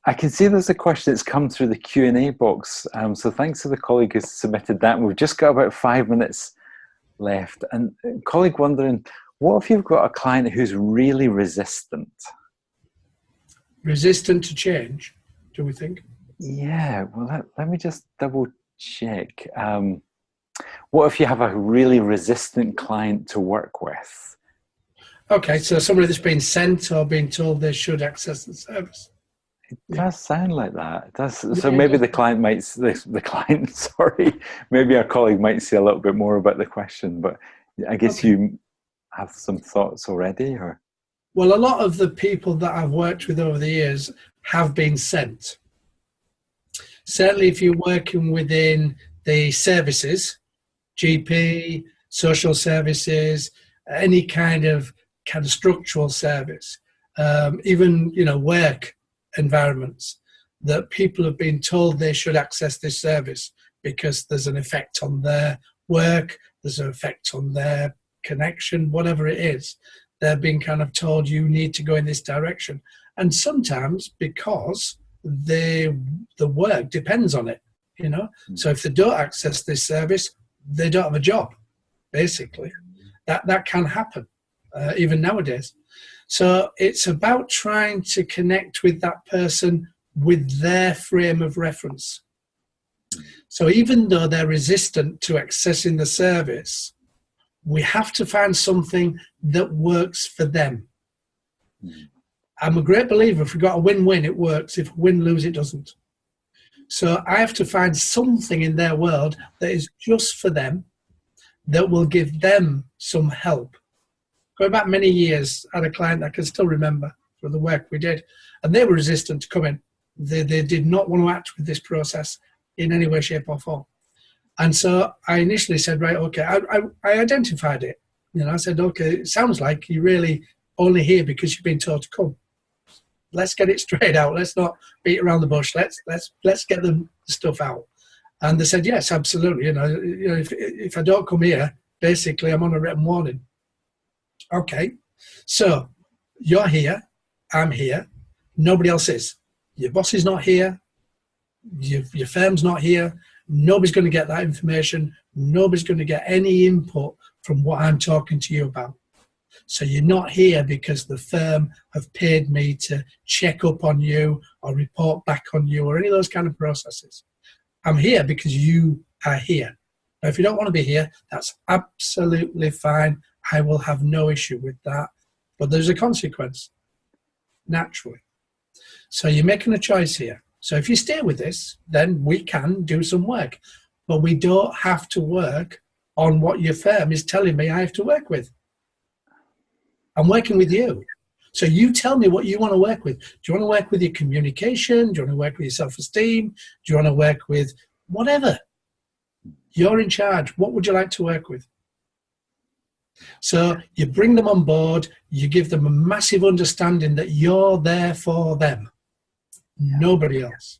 I can see there's a question that's come through the Q&A box. So thanks to the colleague who's submitted that. We've just got about 5 minutes left. And colleague wondering, what if you've got a client who's really resistant? Resistant to change, do we think? Yeah, well, let me just double check. What if you have a really resistant client to work with? Okay, so somebody that's been sent or been told they should access the service. It does sound like that. It does. So maybe the client might, sorry, maybe our colleague might say a little bit more about the question, but I guess you have some thoughts already, or? Well, a lot of the people that I've worked with over the years have been sent. Certainly if you're working within the services, GP, social services, any kind of structural service, even, work environments, that people have been told they should access this service because there's an effect on their work, there's an effect on their connection, whatever it is. They're being told you need to go in this direction. And sometimes because the work depends on it, So if they don't access this service, they don't have a job, basically. That can happen, even nowadays. So it's about trying to connect with that person with their frame of reference. So even though they're resistant to accessing the service, we have to find something that works for them. I'm a great believer, if we've got a win-win, it works. If win-lose, it doesn't. So I have to find something in their world that is just for them, that will give them some help. Going back many years, I had a client I can still remember for the work we did, and they were resistant to come in. They did not want to act with this process in any way, shape or form. And so I initially said, right, okay, I identified it. I said, okay, it sounds like you're really only here because you've been told to come. Let's get it straight out. Let's not beat around the bush. Let's get the stuff out. And they said, yes, absolutely. If I don't come here, basically I'm on a written warning. Okay, so you're here, I'm here, nobody else is. Your boss is not here, your firm's not here, nobody's going to get that information, nobody's going to get any input from what I'm talking to you about. So you're not here because the firm have paid me to check up on you or report back on you or any of those kind of processes. I'm here because you are here. Now, if you don't want to be here, that's absolutely fine. I will have no issue with that. But there's a consequence, naturally. So you're making a choice here. So if you stay with this, then we can do some work. But we don't have to work on what your firm is telling me I have to work with. I'm working with you. So you tell me what you want to work with. Do you want to work with your communication? Do you want to work with your self-esteem? Do you want to work with whatever? You're in charge. What would you like to work with? So you bring them on board. You give them a massive understanding that you're there for them. Nobody else.